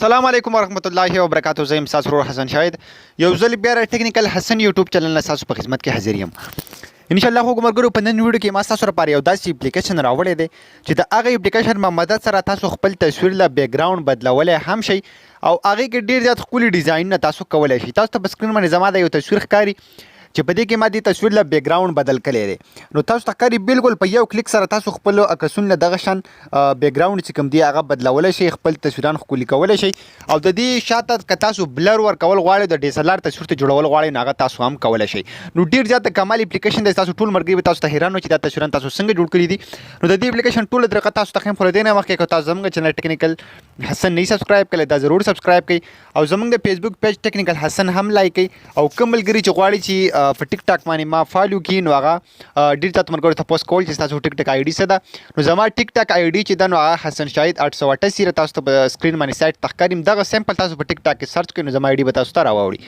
السلام علیکم ورحمۃ اللہ وبرکاتہ. زه یم ستاسو ورور حسن شاهد. یو ځل بیا د ټیکنیکل حسن یوټیوب چینل نه ستاسو په خدمت کې حاضر یم. ان شاء الله خو ګمرګرو په نن ویډیو کې ما ستاسو لپاره یو داسې اپلیکیشن راوړی دی چې د هغه اپلیکیشن په مدد سره تاسو خپل تصویر له بیک ګراوند بدلولی هم شئ او هغې کې ډېر زیات ښکلي ډیزاینونه تاسو کولی شئ. تاسو ته په سکرین باندې زما د یو تصویر ښکاري چې په دې کې ما د تصویر له بیک ګراوند بدل کړی دی. نو تاسو ته ښکاري بالکل په یو کلیک سره تاسو خپل عکسونه له دغه شان بیک ګراوند چې کوم دی هغه بدلولی شئ، خپل تصویران ښکلي کولی شئ او د دې شاته که تاسو بلر ورکول غواړئ، د DSLR تصویر ته جوړول غواړئ، نو هغه تاسو هم کولی شئ. نو ډېر زیات د کمال اپلیکیشن دی. تاسو ټول ملګري به تاسو ته حیران وي چې دا تصویران تاسو څنګه جوړ کړي دي. نو د دې اپلیکیشن ټوله طریقه تاسو ته ښیم، خو له دې نه مخکې که تاسو زموږ چینل ټیکنیکل حسن نه سبسکرایب کړی دا ضرور سبسکرایب کړئ او زموږ د فیسبوک پیج ټیکنیکل حسن هم لایک کړئ. او کوم ملګري چې غواړي چې په ټیک ټاک باندې ما فالو کړي نو هغه ډېر زیات ملګرو ته تپوس کول چې ستاسو ټیک ټاک آی ډي څه ده. نو زما ټیک ټاک آی ډي چې ده نو هغه حسن شاهد 888 تاسو ته په سکرین باندې سایټ ته ښکاري. دغه سیمپل تاسو په ټیک ټاک کې سرچ کړئ نو زما آی ډي به تاسو ته راوړي.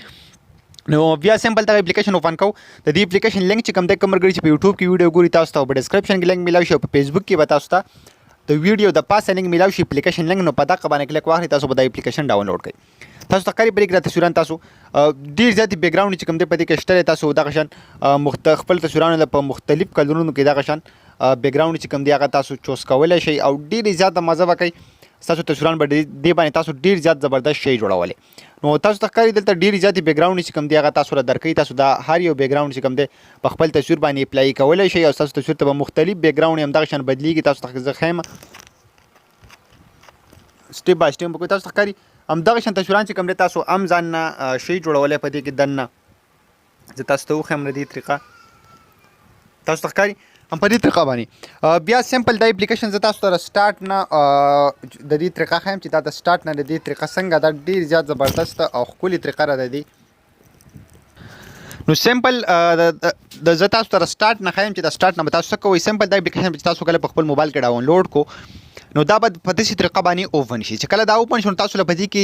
نو بیا سیمپل دغه اپلیکیشن اوپن کوو. د دې اپلیکیشن لینک چې کوم دی، کوم ملګري چې په یوټیوب کې ویډیو ګوري تاسو ته په ډسکرپشن کې لینک میلاو شي او په فیسبوک کې به تاسو ته د ویډیو د پاسه لینک میلاو شي اپلیکیشن لینک. نو په دغه باندې کلیک واخلئ، تاسو به دا اپلیکیشن ډاونلوډ کړئ. تاسو ته ښکاري په دې کې دا تصویران تاسو ډېر زیات بیک ګراوند چې کوم دی په دې کې شته دی. تاسو دغه شان خپل تصویرانو په مختلف کلرونو کې دغه شان بیک ګراوند چې کوم دی هغه تاسو چوز کولی شئ او ډېرې زیاته مزه به کوئ. ستاسو تصویران به دې باندې تاسو ډېر زیات زبردست شی جوړولی. نو تاسو ته ښکاري دلته ډېرې زیاتې بیک ګراوند چې کوم دی هغه تاسو له درکوي. تاسو دا هر یو بیک ګراوند چې کوم دی په خپل تصویر باندې اپلای کولی شئ او ستاسو تصویر ته به مختلف بیک ګراوند همدغه شان بدلیږي. تاسو ته زه ښیم سټیپ بای سټیپ به کوئ. تاسو ته ښکاري همدغه شان تصویران چې کوم دی تاسو هم ځان نه شی جوړولی په دې کې دننه. زه تاسو ته وښیم له دې طریقه تاسو ته ښکاري هم په دې طریقه باندې. بیا سمپل دا اپلیکیشن زه تاسو ته سټارټ نه د دې طریقه ښیم چې دا د سټارټ نه د دې طریقه څنګه دا ډېر زیات زبردست او ښکلې طریقه را ده دی. نو سمپل د زه تاسو ته سټارټ نه ښیم چې د سټارټ نه به تاسو څه کوئ. سمپل دا اپلیکیشن چې تاسو کله په خپل موبایل کې ډاونلوډ کو نو دا به په داسې طریقه باندې اوپن شي چې کله دا اوپن شي نو تاسو له په دې کې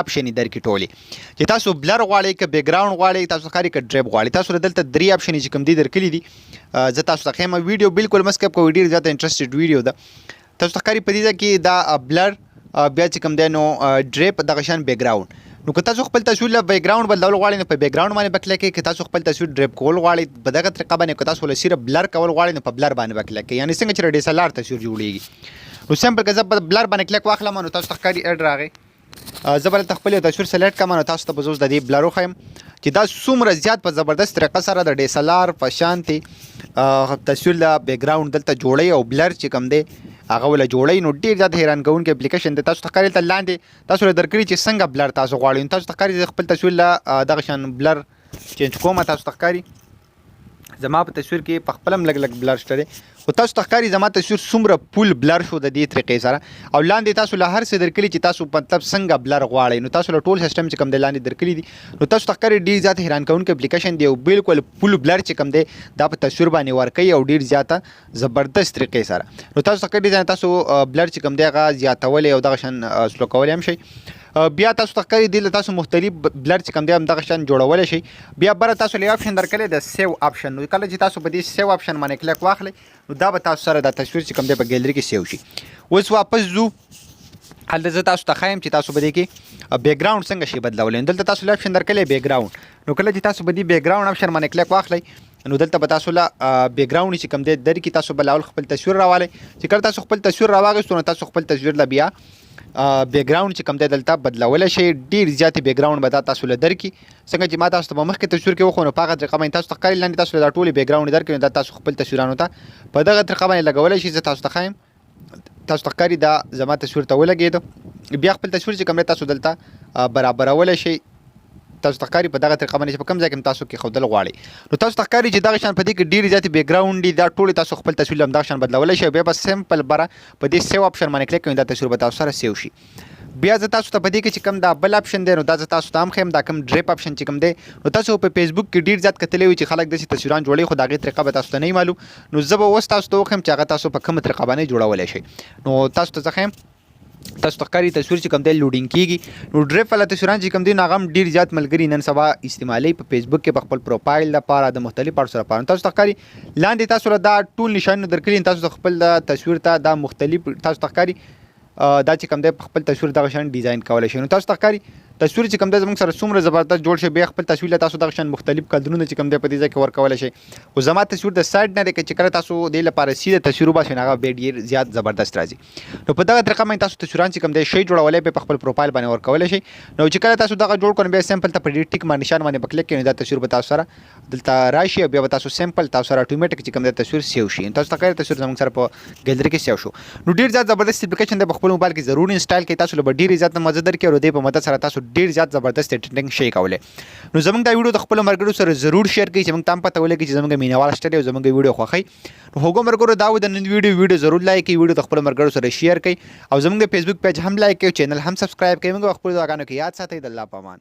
اپشن یې درکړي ټولې چې تاسو بلر غواړئ که بیک ګراوند غواړئ، تاسو ښکاري که ډریپ غواړئ. تاسو له دلته 3 اپشن چې کوم دي درکړي دي. زه تاسو ته ښیم ویډیو بالکل مه سکپ کوئ، ډېر زیاته انټرسټډ ویډیو ده. تاسو ته ښکاري په دې ځای کې دا بلر بیا چې کوم دی نو ډریپ دغه شان بیک ګراوند. نو که تاسو خپل تصویر له بیک ګراوند بدلول غواړئ نو په بیک ګراوند باندې به کلیک کړئ. که تاسو خپل تصویر ډریپ کول غواړئ په دغه طریقه باندې، که تاسو له صرف بلر کول غواړئ نو په بلر باندې به کلیک کړئ، یعنې څنګه چې د DSLR تصویر جوړیږي. نو سمپل که زه په بلر باندې کلیک واخلم نو تاسو ته ښکاري اډ راغی. زه به دلته خپل یو تصویر سلیکټ کړم نو تاسو ته به زه اوس د دې بلر وښیم چې دا څومره زیات په زبردست طریقه سره د DSLR په شانتې تصویر له بیک ګراوند دلته جوړوي او بلر چې کوم دی هغه ول جوړوي. نو ډېر زیات حیران کوونکی اپلیکیشن دی. تاسو ته ښکاري دلته لاندې تاسو له درکړي چې څنګه بلر تاسو غواړئ. نو تاسو ته ښکاري زه خپل تصویر له دغه شان بلر چینج کوم. تاسو ته ښکاري زما په تصویر کې په خپل هم لږ لږ بلر شته دی، خو تاسو ته ښکاري زما تصویر څومره فول بلر شو د دې طریقې سره. او لاندې تاسو له هر څه درکړي چې تاسو مطلب څنګه بلر غواړئ. نو تاسو له ټول سیسټم چې کوم دی لاندې درکړي دي. نو تاسو ته ښکاري ډېر زیات حیران کوونکی اپلیکیشن دی او بالکل فول بلر چې کوم دی دا په تصویر باندې ورکوي او ډېر زیاته زبردست طریقې سره. نو تاسو ته ښکاري تاسو بلر چې کوم دی هغه زیاتولی او دغه شان سلو کولی هم شئ. بیا تاسو ته ښکاري دې له تاسو مختلف بلر چې کوم دی همدغه شان جوړولی شئ. بیا بره تاسو له اپشن درکړی د سیو اپشن. نو کله چې تاسو په دې سیو اپشن باندې کلیک واخلئ نو دا به تاسو سره دا تصویر چې کوم دی په ګیلري کې سیو شي. اوس واپس ځو هلته زه تاسو ته ښیم چې تاسو په دې کې بیک ګراوند څنګه شي بدلولی. دلته تاسو له اپشن درکړی بیک ګراوند. نو کله چې تاسو په دې بیک ګراوند اپشن باندې کلیک واخلئ نو دلته به تاسو له بیک ګراوند چې کوم دی درکړي. تاسو به لاول خپل تصویر راوالئ. چې کله تاسو خپل تصویر راواغېستو نو تاسو خپل تصویر له بیا بیک ګراوند چې کوم دی دلته بدلولی شئ. ډېر زیاتې بیک ګراوند به دا تاسو له درکړي څنګه چې ما تاسو ته په مخکې تصویر کې وښو نو په هغه طریقه باندې تاسو ته ښکاري لاندې تاسو له دا ټولې بیک ګراوند درکړي نو دا تاسو خپل تصویرانو ته په دغه طریقه باندې لګولی شئ. زه تاسو ته ښیم تاسو ته ښکاري دا زما تصویر ته ولګېده. بیا خپل تصویر چې کوم دی تاسو دلته برابرولی شئ. تاسو ته ښکاري په دغه طریقه باندې چې په کوم ځای کې تاسو کې ښودل غواړئ. نو تاسو ته ښکاري چې دغه شان په دې کې ډېرې زیاتې بیک ګراوند دي. دا ټولې تاسو خپل تصویر له همدغه شان بدلولی شئ. بیا به سمپل بره په دې سیو اپشن باندې کلیک کوئ دا تصویر به تاسو سره سیو شي. بیا زه تاسو ته په دې کې چې کوم دا بل اپشن دی نو دا زه تاسو ته هم ښیم. دا کوم ډریپ اپشن چې کوم دی نو تاسو په فیسبوک کې ډېر زیات کتلی وي چې خلک داسې تصویران جوړوي خو د هغې طریقه به تاسو ته نه معلوم. نو زه به اوس تاسو ته وښیم چې هغه تاسو په کومه طریقه باندې جوړولی شئ. نو تاسو ته زه ښیم تاسو ته ښکاري تصویر چې کوم دی لوډینګ کېږي. نو ډریپ والا تصویران چې کوم دي نو هغه هم ډېر زیات ملګري نن سبا استعمالوي په فیسبوک کې په خپل پروفایل لپاره د مختلفو اړخو لپاره. تاسو ته ښکاري لاندې تاسو له دا ټول نشانونه درکړي. تاسو د خپل تصویر ته دا مختلف تاسو ته ښکاري دا چې کوم دی په خپل تصویر دغه شان ډیزاین کولی شئ. نو تاسو ته ښکاري تصویر چې کوم دی زموږ سره څومره زبردست جوړ شي. بیا خپل تصویر له تاسو دغه شان مختلف کلرونه چې کوم دی په دې ځای کې ورکولی شئ. خو زما تصویر د سایډ نه دی که چې کله تاسو دې لپاره سیده تصویر وباسئ نو هغه بیا ډېر زیات زبردست راځي. نو په دغه طریقه باندې تاسو تصویران چې کوم دی شی جوړولی په خپل پروفایل باندې ورکولی شئ. نو چې کله تاسو دغه جوړ کړئ بیا سمپل ته په دې ټیک باندې نشان باندې په کلیک کړئ نو دا تصویر به تاسو سره دلته راشي او بیا به تاسو سمپل تاسو سره اتوماتیک چې کوم دی تصویر سیو شي. تاسو ته ښکاري تصویر زموږ سره په ګیلري کې سیو شو. نو ډېر زیات زبردست اپلیکیشن دی په خپل موبایل کې ضرور انسټال کړئ. تاسو له به ډېرې زیات مزه درکړي او د دې په مدد سره تاسو ډېر زیات زبردست ایډیټینګ شي کولی. نو زموږ دا ویډیو د خپلو ملګرو سره ضرور شیر کړئ چې موږ ته هم پته ولګي چې زموږ مینوال شته دی او زموږ ویډیو خوښوي. نو هغو ملګرو دا و د نن ویډیو ضرور لایک کړئ، ویډیو د خپلو ملګرو سره شیر کړئ او زموږ د فیسبوک پیج هم لایک کړئ، چینل هم سبسکرایب کړئ. موږ خپلو دعاګانو کې یاد ساتئ. د الله په امان.